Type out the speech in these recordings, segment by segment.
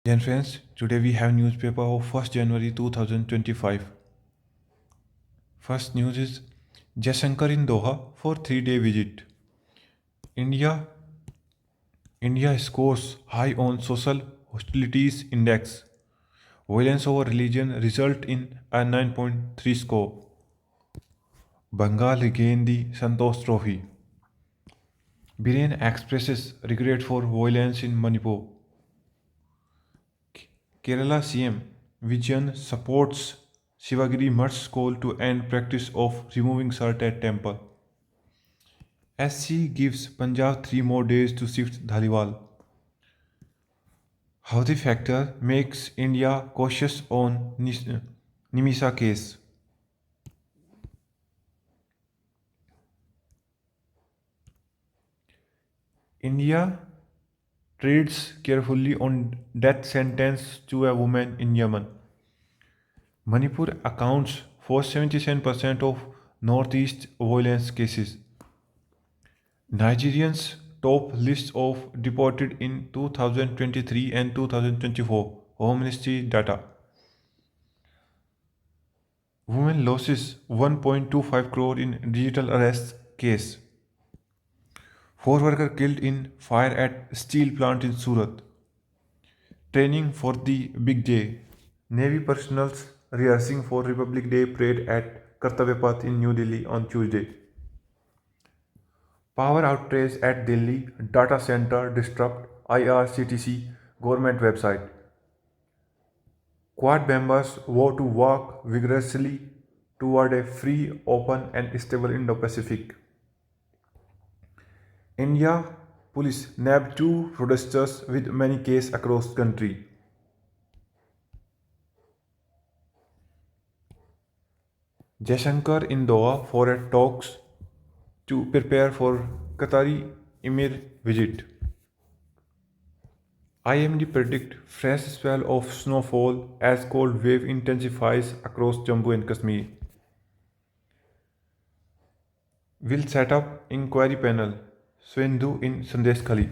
Dear friends, today we have newspaper of 1st January 2025. First news is Jaishankar in Doha for 3-day visit. India India scores high on social hostilities index. Violence over religion result in a 9.3 score. Bengal regain the Santosh Trophy. Biren expresses regret for violence in Manipur. Kerala CM Vijayan supports Shivagiri Mutt's call to end practice of removing salt at temple. SC gives Punjab 3 more days to shift Dhaliwal. How the factor makes India cautious on Nimisa case. India treads carefully on death sentence to a woman in Yemen. Manipur accounts for 77% of northeast violence cases. Nigerians top list of deported in 2023 and 2024 Home Ministry data. Women losses 1.25 crore in digital arrest case. 4 workers killed in fire at steel plant in Surat. Training for the big day. Navy personnel rehearsing for Republic Day parade at Kartavya Path in New Delhi on Tuesday. Power outrage at Delhi data center disrupt IRCTC government website. Quad members vow to work vigorously toward a free, open, and stable Indo-Pacific. India police nabbed 2 protesters with many cases across country. Jaishankar in Doha for a talks to prepare for Qatari Emir visit. IMD predict fresh spell of snowfall as cold wave intensifies across Jammu and Kashmir. Will set up inquiry panel. Swendhu in Sandesh Khali.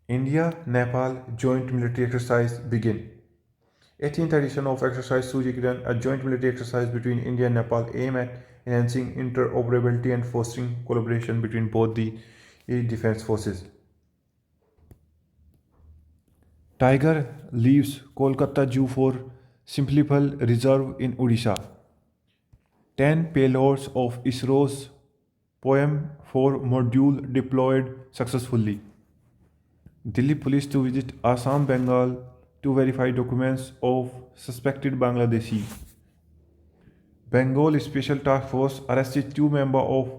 India-Nepal joint military exercise begin. 18th edition of exercise Sujikiran, a joint military exercise between India and Nepal, aim at enhancing interoperability and fostering collaboration between both the defense forces. Tiger leaves Kolkata Zoo for Simplipal Reserve in Odisha. 10 payloads of ISRO's poem 4 module deployed successfully. Delhi police to visit Assam, Bengal to verify documents of suspected Bangladeshi. Bengal Special Task Force arrested 2 members of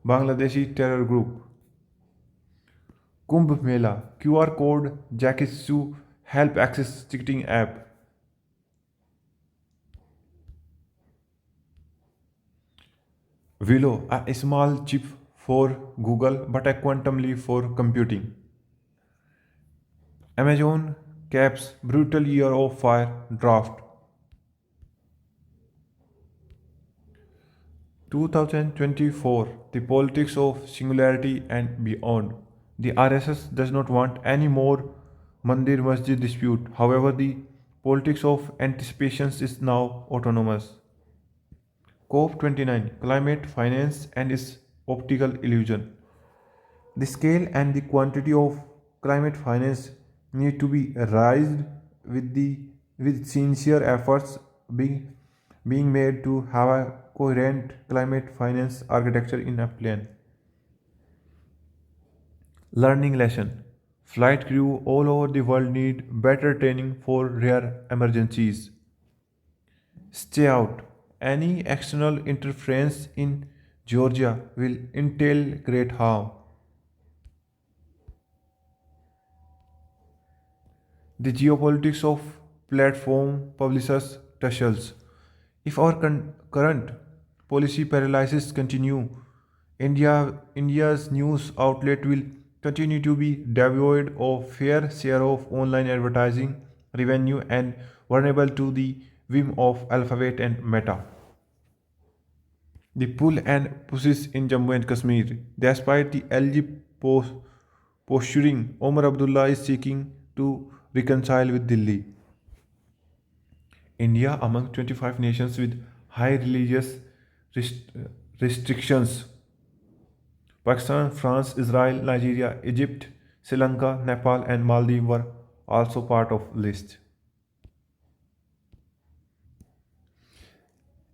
Bangladeshi terror group. Kumbh Mela QR code jackets to help access ticketing app. Willow, a small chip for Google but a quantum leap for computing. Amazon caps brutal year of fire draft. 2024 The politics of singularity and beyond. The RSS does not want any more Mandir Masjid dispute. However, the politics of anticipations is now autonomous. COP29 Climate Finance and its Optical Illusion. The scale and the quantity of climate finance need to be raised with sincere efforts being made to have a coherent climate finance architecture in a plan. Learning lesson. Flight crew all over the world need better training for rare emergencies. Stay out. Any external interference in Georgia will entail great harm. The geopolitics of platform publishers tussles. If our current policy paralysis continue, India's news outlet will continue to be devoid of fair share of online advertising revenue and vulnerable to the whim of Alphabet and Meta. The pull and pushes in Jammu and Kashmir. Despite the LG posturing, Omar Abdullah is seeking to reconcile with Delhi. India among 25 nations with high religious rest- restrictions. Pakistan, France, Israel, Nigeria, Egypt, Sri Lanka, Nepal, and Maldives were also part of list.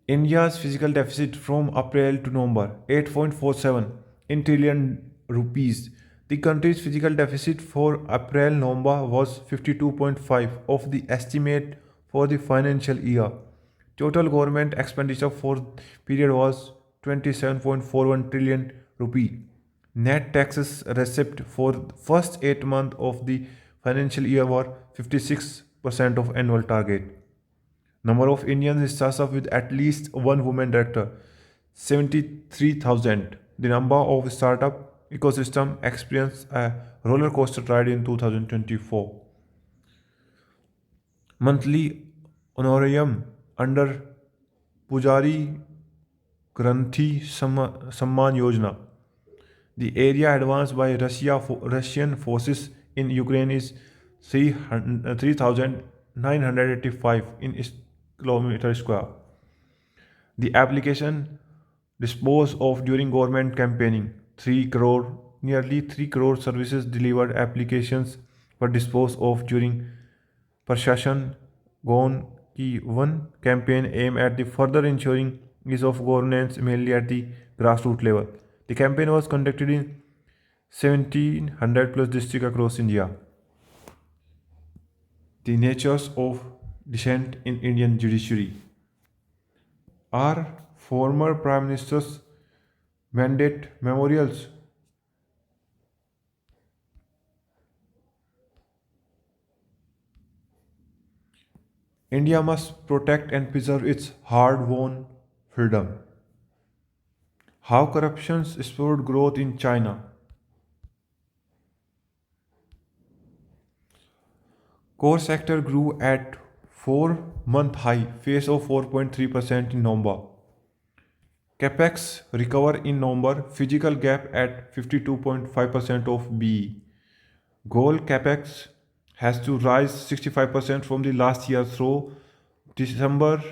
India's physical deficit from April to November 8.47 in trillion rupees. The country's physical deficit for April November was 52.5 of the estimate for the financial year. Total government expenditure for period was 27.41 trillion rupee. Net taxes received for first 8 months of the financial year were 56% of annual target. Number of Indian startups with at least one woman director 73,000. The number of startup ecosystem experienced a roller coaster ride in 2024. Monthly honorarium under Pujari Granthi Samman Yojana. The area advanced by Russian forces in Ukraine is 3,985 in kilometer square. The application disposed of during government campaigning. 3 crore, nearly 3 crore services delivered applications were disposed of during Prashashan Gone Ki one campaign aimed at the further ensuring ease of governance mainly at the grassroots level. The campaign was conducted in 1700 plus districts across India. The natures of dissent in Indian judiciary are former prime ministers mandate memorials. India must protect and preserve its hard-won freedom. How corruption spurred growth in China. Core sector grew at 4-month high, face of 4.3% in November. Capex recover in November, physical gap at 52.5% of BE. Goal capex has to rise 65% from the last year through December,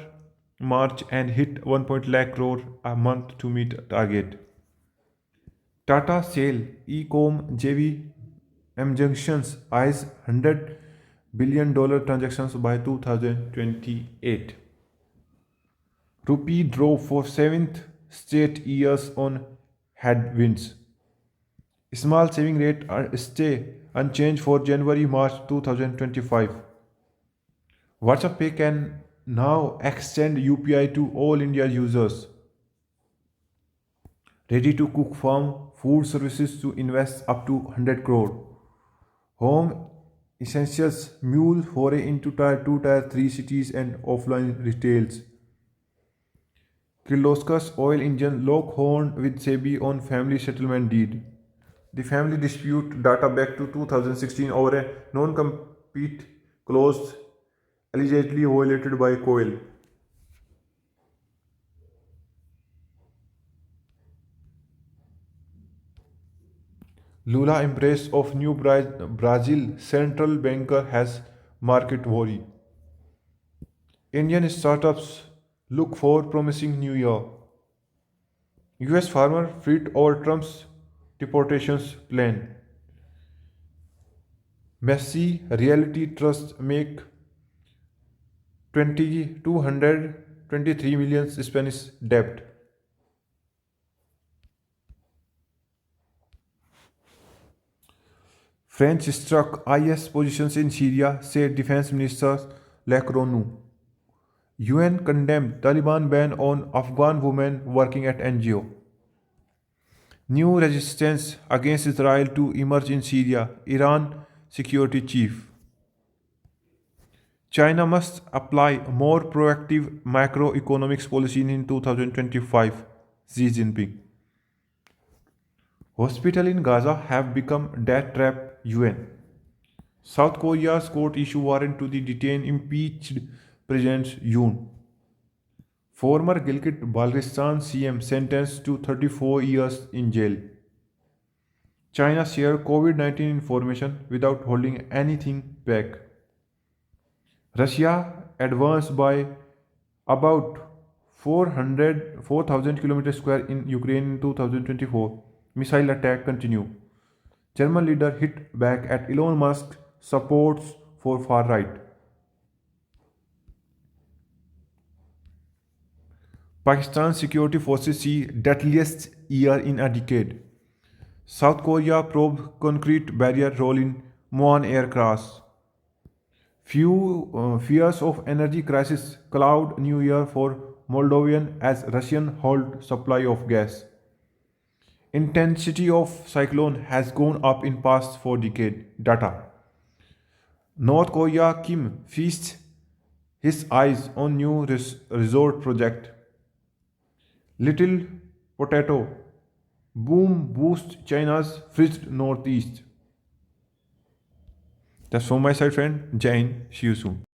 March and hit 1 lakh crore a month to meet target. Tata Sale Ecom JV M Junctions eyes $100 billion transactions by 2028. Rupee drove for seventh straight years on headwinds. Small saving rate stay unchanged for January-March 2025. WhatsApp Pay can now extend UPI to all India users. Ready to cook farm food services to invest up to 100 crore. Home essentials mule foray into tier 2 tier 3 cities and offline retails. Kirloskar oil engine lock horn with SEBI on family settlement deed. The family dispute data back to 2016 over a non-compete clause allegedly violated by Coil. Lula embrace of new Brazil central banker has market worry. Indian startups look for promising new year. US farmer freed over Trump's deportations plan. Messi Reality Trust make 223 million Spanish debt. French struck IS positions in Syria, said Defense Minister Lacronu. UN condemned Taliban ban on Afghan women working at NGO. New resistance against Israel to emerge in Syria, Iran security chief. China must apply more proactive macroeconomics policy in 2025, Xi Jinping. Hospitals in Gaza have become death trap UN. South Korea's court issue warrant to the detain impeached President Yoon. Former Gilgit Baltistan CM sentenced to 34 years in jail. China shared COVID-19 information without holding anything back. Russia advanced by about 4,000 kilometers square in Ukraine in 2024. Missile attack continue. German leader hit back at Elon Musk supports for far right. Pakistan security forces see deadliest year in a decade. South Korea probe concrete barrier role in Muan air crash. Few fears of energy crisis cloud New Year for Moldovan as Russian hold supply of gas. Intensity of cyclone has gone up in past 4 decade data. North Korea Kim feasts his eyes on new resort project. Little potato boom boosts China's frigid northeast. That's from my side, friend. Jain. See you soon.